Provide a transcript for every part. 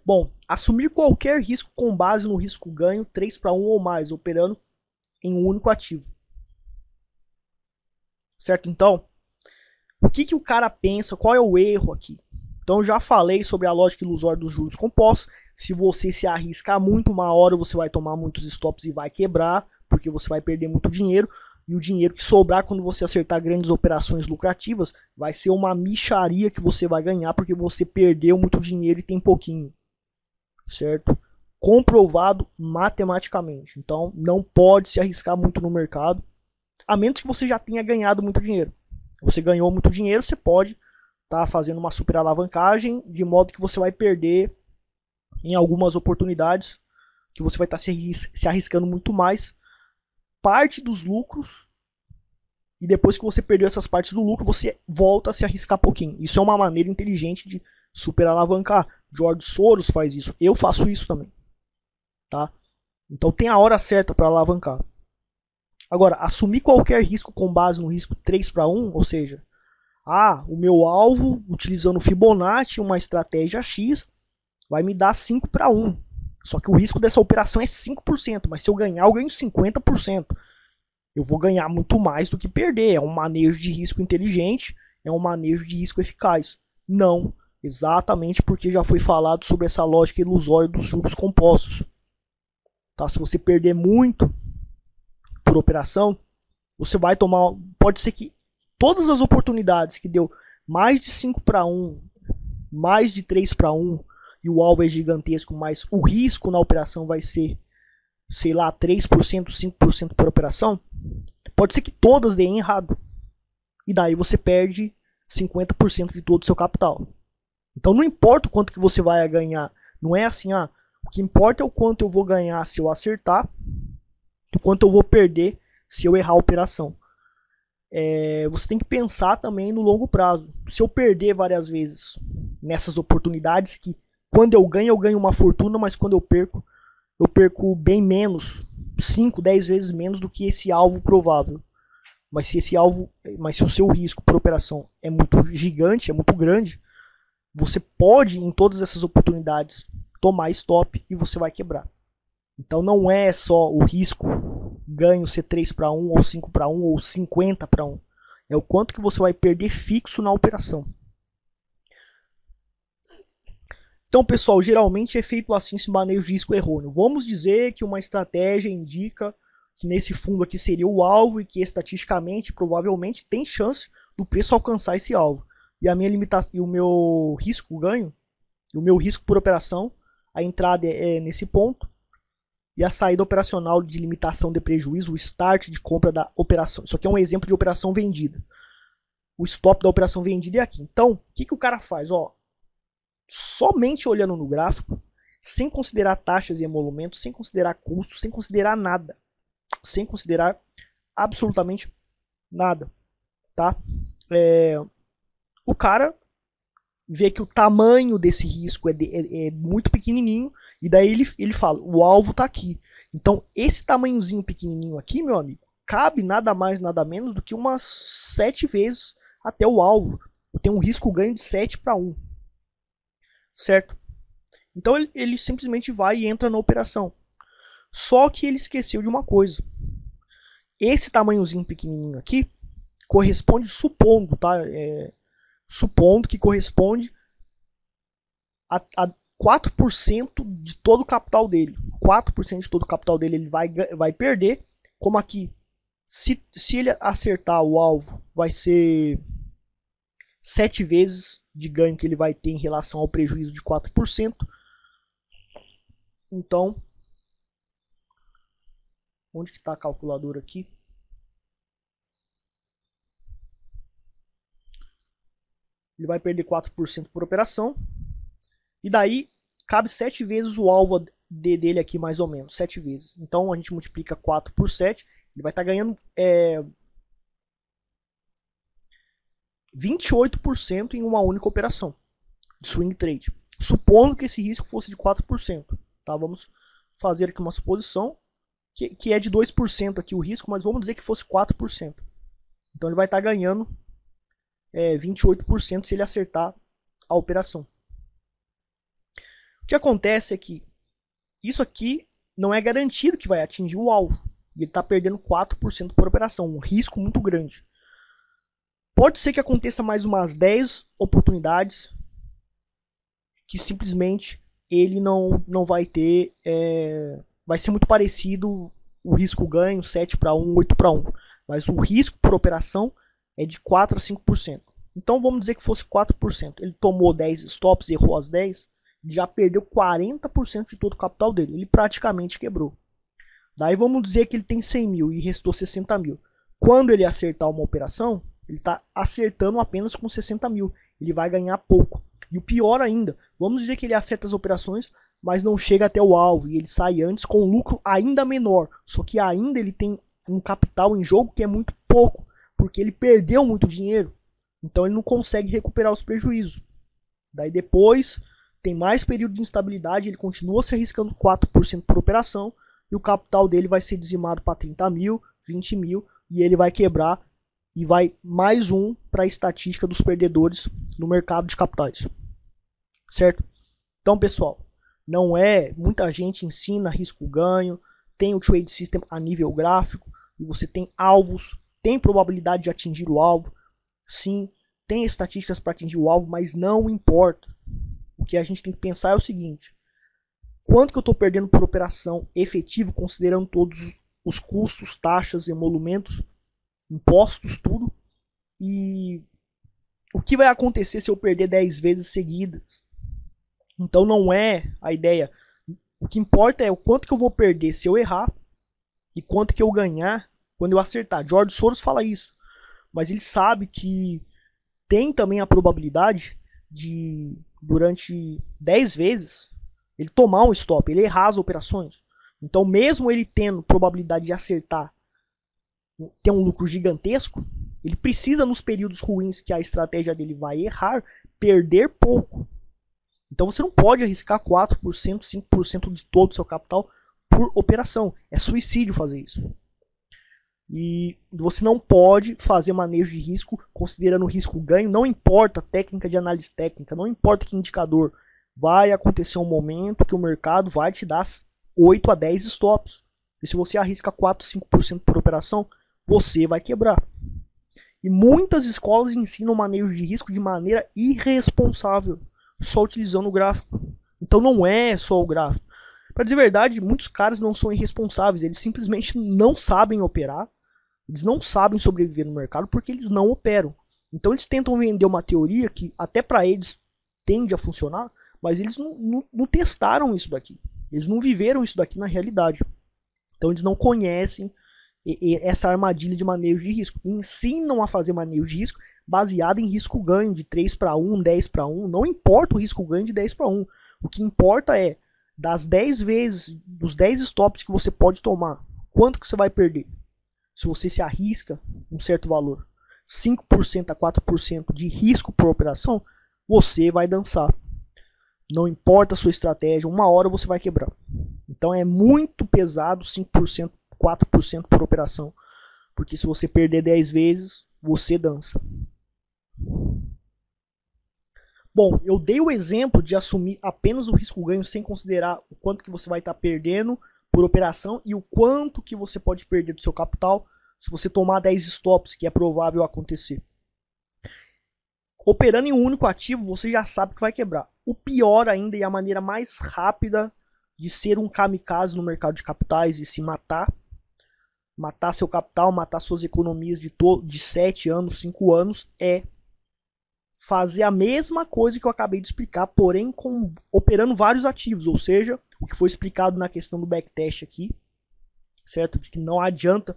Bom, assumir qualquer risco com base no risco-ganho 3-1 ou mais, operando em um único ativo. Certo? Então, o que o cara pensa? Qual é o erro aqui? Então, eu já falei sobre a lógica ilusória dos juros compostos. Se você se arriscar muito, uma hora você vai tomar muitos stops e vai quebrar, porque você vai perder muito dinheiro. E o dinheiro que sobrar quando você acertar grandes operações lucrativas vai ser uma mixaria que você vai ganhar, porque você perdeu muito dinheiro e tem pouquinho. Certo? Comprovado matematicamente. Então, não pode se arriscar muito no mercado, a menos que você já tenha ganhado muito dinheiro. Você ganhou muito dinheiro, você pode estar fazendo uma super alavancagem, de modo que você vai perder em algumas oportunidades, que você vai estar se arriscando muito mais parte dos lucros, e depois que você perdeu essas partes do lucro, você volta a se arriscar pouquinho. Isso é uma maneira inteligente de super alavancar. George Soros faz isso, eu faço isso também, tá? Então tem a hora certa para alavancar. Agora, assumir qualquer risco com base no risco 3-1, ou seja, o meu alvo, utilizando Fibonacci, uma estratégia X, vai me dar 5-1. Só que o risco dessa operação é 5%, mas se eu ganhar, eu ganho 50%. Eu vou ganhar muito mais do que perder. É um manejo de risco inteligente, é um manejo de risco eficaz. Não, exatamente porque já foi falado sobre essa lógica ilusória dos juros compostos. Tá? Se você perder muito por operação, você vai tomar... Pode ser que todas as oportunidades que deu mais de 5-1, mais de 3-1, e o alvo é gigantesco, mas o risco na operação vai ser, sei lá, 3%, 5% por operação, pode ser que todas deem errado. E daí você perde 50% de todo o seu capital. Então não importa o quanto que você vai ganhar. Não é assim, o que importa é o quanto eu vou ganhar se eu acertar, e o quanto eu vou perder se eu errar a operação. Você tem que pensar também no longo prazo. Se eu perder várias vezes nessas oportunidades, que quando eu ganho uma fortuna, mas quando eu perco bem menos, 5, 10 vezes menos do que esse alvo provável. Mas se o seu risco por operação é muito gigante, é muito grande, você pode, em todas essas oportunidades, tomar stop e você vai quebrar. Então não é só o risco ganho ser 3-1 ou 5-1 ou 50-1. É o quanto que você vai perder fixo na operação. Então, pessoal, geralmente é feito assim esse manejo de risco errôneo. Vamos dizer que uma estratégia indica que nesse fundo aqui seria o alvo e que estatisticamente, provavelmente, tem chance do preço alcançar esse alvo. E a minha limitação, e o meu risco ganho, o meu risco por operação, a entrada é nesse ponto e a saída operacional de limitação de prejuízo, o start de compra da operação. Isso aqui é um exemplo de operação vendida. O stop da operação vendida é aqui. Então, o que o cara faz? Somente olhando no gráfico, sem considerar taxas e emolumentos, sem considerar custos, sem considerar nada, sem considerar absolutamente nada, tá? O cara vê que o tamanho desse risco é muito pequenininho, e daí ele fala, o alvo tá aqui. Então esse tamanhozinho pequenininho aqui, meu amigo, cabe nada mais, nada menos do que umas 7 vezes até o alvo. Tem um risco ganho de 7-1. Certo? Então ele simplesmente vai e entra na operação. Só que ele esqueceu de uma coisa. Esse tamanhozinho pequenininho aqui corresponde, supondo, tá? Supondo que corresponde a 4% de todo o capital dele. 4% de todo o capital dele ele vai perder. Como aqui, se ele acertar o alvo, vai ser 7 vezes de ganho que ele vai ter em relação ao prejuízo de 4%. Então, onde que está a calculadora aqui? Ele vai perder 4% por operação. E daí, cabe 7 vezes o alvo dele aqui, mais ou menos. 7 vezes. Então, a gente multiplica 4 por 7. Ele vai estar ganhando 28% em uma única operação de swing trade, supondo que esse risco fosse de 4%, tá? Vamos fazer aqui uma suposição que é de 2% aqui o risco, mas vamos dizer que fosse 4%. Então ele vai estar ganhando 28% se ele acertar a operação. O que acontece é que isso aqui não é garantido que vai atingir o alvo. E ele está perdendo 4% por operação, um risco muito grande. Pode ser que aconteça mais umas 10 oportunidades que simplesmente ele não vai ter, vai ser muito parecido o risco ganho 7-1, 8-1, mas o risco por operação é de 4 a 5%. Então vamos dizer que fosse 4%. Ele tomou 10 stops, errou as 10, já perdeu 40% de todo o capital dele. Ele praticamente quebrou. Daí vamos dizer que ele tem 100 mil e restou 60 mil. Quando ele acertar uma operação, ele está acertando apenas com 60 mil. Ele vai ganhar pouco. E o pior ainda, vamos dizer que ele acerta as operações, mas não chega até o alvo. E ele sai antes com um lucro ainda menor. Só que ainda ele tem um capital em jogo que é muito pouco. Porque ele perdeu muito dinheiro. Então ele não consegue recuperar os prejuízos. Daí depois tem mais período de instabilidade. Ele continua se arriscando 4% por operação. E o capital dele vai ser dizimado para 30 mil, 20 mil. E ele vai quebrar. E vai mais um para a estatística dos perdedores no mercado de capitais. Certo? Então, pessoal, não é... Muita gente ensina risco-ganho. Tem o Trade System a nível gráfico. E você tem alvos. Tem probabilidade de atingir o alvo. Sim, tem estatísticas para atingir o alvo. Mas não importa. O que a gente tem que pensar é o seguinte. Quanto que eu estou perdendo por operação efetivo, considerando todos os custos, taxas, emolumentos, impostos, tudo. E o que vai acontecer se eu perder 10 vezes seguidas? Então não é a ideia. O que importa é o quanto que eu vou perder se eu errar e quanto que eu ganhar quando eu acertar. George Soros fala isso. Mas ele sabe que tem também a probabilidade de, durante 10 vezes, ele tomar um stop, ele errar as operações. Então, mesmo ele tendo probabilidade de acertar, ter um lucro gigantesco, ele precisa, nos períodos ruins que a estratégia dele vai errar, perder pouco. Então, você não pode arriscar 4%, 5% de todo o seu capital por operação. É suicídio fazer isso. E você não pode fazer manejo de risco considerando o risco-ganho. Não importa a técnica de análise técnica, não importa que indicador. Vai acontecer um momento que o mercado vai te dar 8 a 10 stops. E se você arrisca 4, 5% por operação, você vai quebrar. E muitas escolas ensinam manejo de risco de maneira irresponsável, só utilizando o gráfico. Então não é só o gráfico. Para dizer a verdade, muitos caras não são irresponsáveis, eles simplesmente não sabem operar, eles não sabem sobreviver no mercado porque eles não operam. Então eles tentam vender uma teoria que até para eles tende a funcionar, mas eles não testaram isso daqui. Eles não viveram isso daqui na realidade. Então eles não conhecem essa armadilha de manejo de risco. E ensinam a fazer manejo de risco baseado em risco-ganho de 3-1, 10-1. Não importa o risco-ganho de 10-1. O que importa é, das 10 vezes, dos 10 stops que você pode tomar, quanto que você vai perder? Se você se arrisca um certo valor, 5% a 4% de risco por operação, você vai dançar. Não importa a sua estratégia, uma hora você vai quebrar. Então é muito pesado 5%, 4% por operação. Porque se você perder 10 vezes, você dança. Bom, eu dei o exemplo de assumir apenas o risco-ganho sem considerar o quanto que você vai estar perdendo por operação e o quanto que você pode perder do seu capital se você tomar 10 stops, que é provável acontecer. Operando em um único ativo, você já sabe que vai quebrar. O pior ainda e a maneira mais rápida de ser um kamikaze no mercado de capitais e se matar seu capital, matar suas economias de 7 anos, 5 anos, é fazer a mesma coisa que eu acabei de explicar, porém operando vários ativos, ou seja, o que foi explicado na questão do backtest aqui, certo? De que não adianta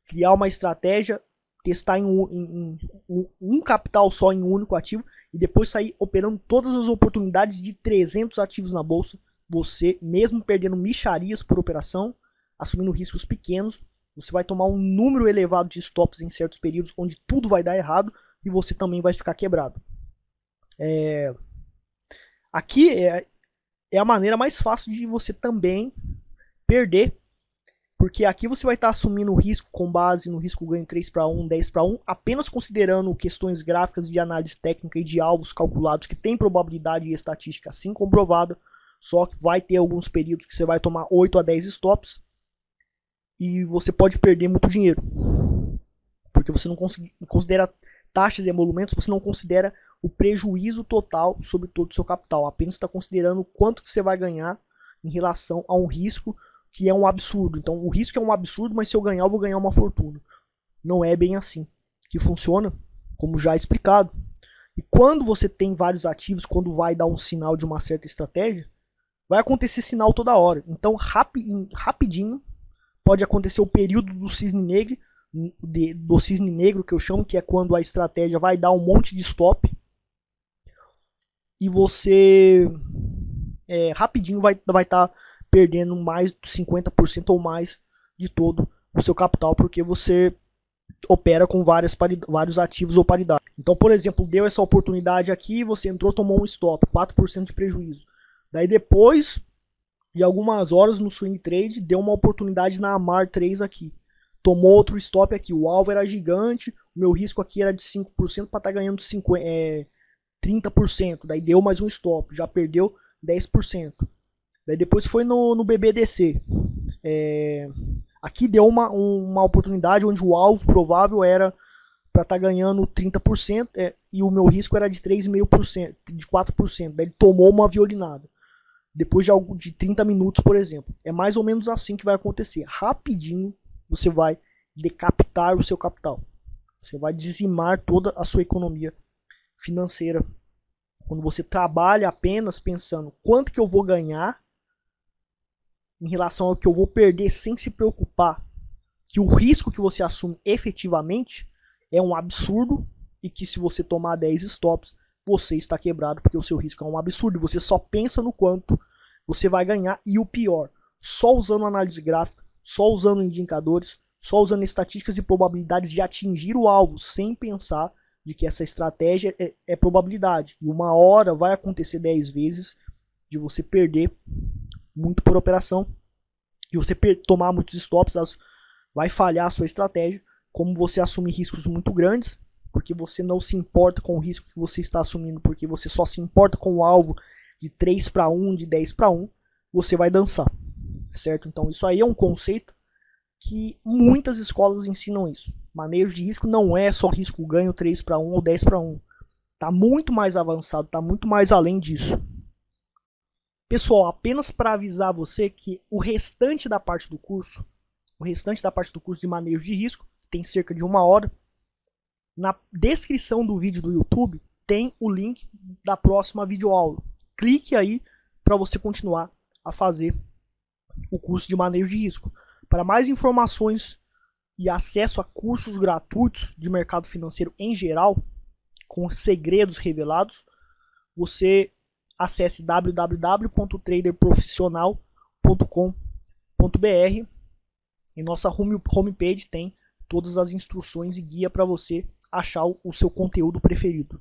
criar uma estratégia, testar em um capital só em um único ativo e depois sair operando todas as oportunidades de 300 ativos na bolsa. Você, mesmo perdendo mixarias por operação, assumindo riscos pequenos, você vai tomar um número elevado de stops em certos períodos onde tudo vai dar errado e você também vai ficar quebrado. Aqui é a maneira mais fácil de você também perder, porque aqui você vai estar assumindo o risco com base no risco-ganho 3-1, 10-1, apenas considerando questões gráficas de análise técnica e de alvos calculados que tem probabilidade e estatística assim comprovada. Só que vai ter alguns períodos que você vai tomar 8 a 10 stops e você pode perder muito dinheiro. Porque você não considera taxas e emolumentos, você não considera o prejuízo total sobre todo o seu capital. Apenas está considerando o quanto que você vai ganhar em relação a um risco que é um absurdo. Então o risco é um absurdo, mas se eu ganhar, eu vou ganhar uma fortuna. Não é bem assim que funciona, como já explicado. E quando você tem vários ativos, quando vai dar um sinal de uma certa estratégia, vai acontecer sinal toda hora. Então rapidinho pode acontecer o período do cisne negro, que eu chamo, que é quando a estratégia vai dar um monte de stop e você rapidinho vai estar perdendo mais de 50% ou mais de todo o seu capital, porque você opera com vários ativos ou paridade. Então, por exemplo, deu essa oportunidade aqui, você entrou, tomou um stop, 4% de prejuízo. Daí depois de algumas horas no swing trade, deu uma oportunidade na Amar 3 aqui. Tomou outro stop aqui, o alvo era gigante, o meu risco aqui era de 5% para estar ganhando 30%. Daí deu mais um stop, já perdeu 10%. Daí depois foi no BBDC. Aqui deu uma oportunidade onde o alvo provável era para estar ganhando 30% e o meu risco era de 3,5%, de 4%. Daí ele tomou uma violinada. Depois de 30 minutos, por exemplo. É mais ou menos assim que vai acontecer. Rapidinho você vai decapitar o seu capital. Você vai dizimar toda a sua economia financeira. Quando você trabalha apenas pensando quanto que eu vou ganhar em relação ao que eu vou perder, sem se preocupar que o risco que você assume efetivamente é um absurdo e que se você tomar 10 stops, você está quebrado porque o seu risco é um absurdo. Você só pensa no quanto você vai ganhar e o pior, só usando análise gráfica, só usando indicadores, só usando estatísticas e probabilidades de atingir o alvo, sem pensar de que essa estratégia é probabilidade. E uma hora vai acontecer 10 vezes de você perder muito por operação, de você tomar muitos stops, vai falhar a sua estratégia, como você assumir riscos muito grandes, porque você não se importa com o risco que você está assumindo, porque você só se importa com o alvo de 3 para 1, de 10 para 1, você vai dançar, certo? Então isso aí é um conceito que muitas escolas ensinam isso. Manejo de risco não é só risco ganho 3 para 1 ou 10 para 1. Está muito mais avançado, está muito mais além disso. Pessoal, apenas para avisar você que o restante da parte do curso de manejo de risco, tem cerca de 1 hora, na descrição do vídeo do YouTube tem o link da próxima videoaula. Clique aí para você continuar a fazer o curso de manejo de risco. Para mais informações e acesso a cursos gratuitos de mercado financeiro em geral, com segredos revelados, você acesse www.traderprofissional.com.br. Em nossa homepage tem todas as instruções e guia para você achar o seu conteúdo preferido.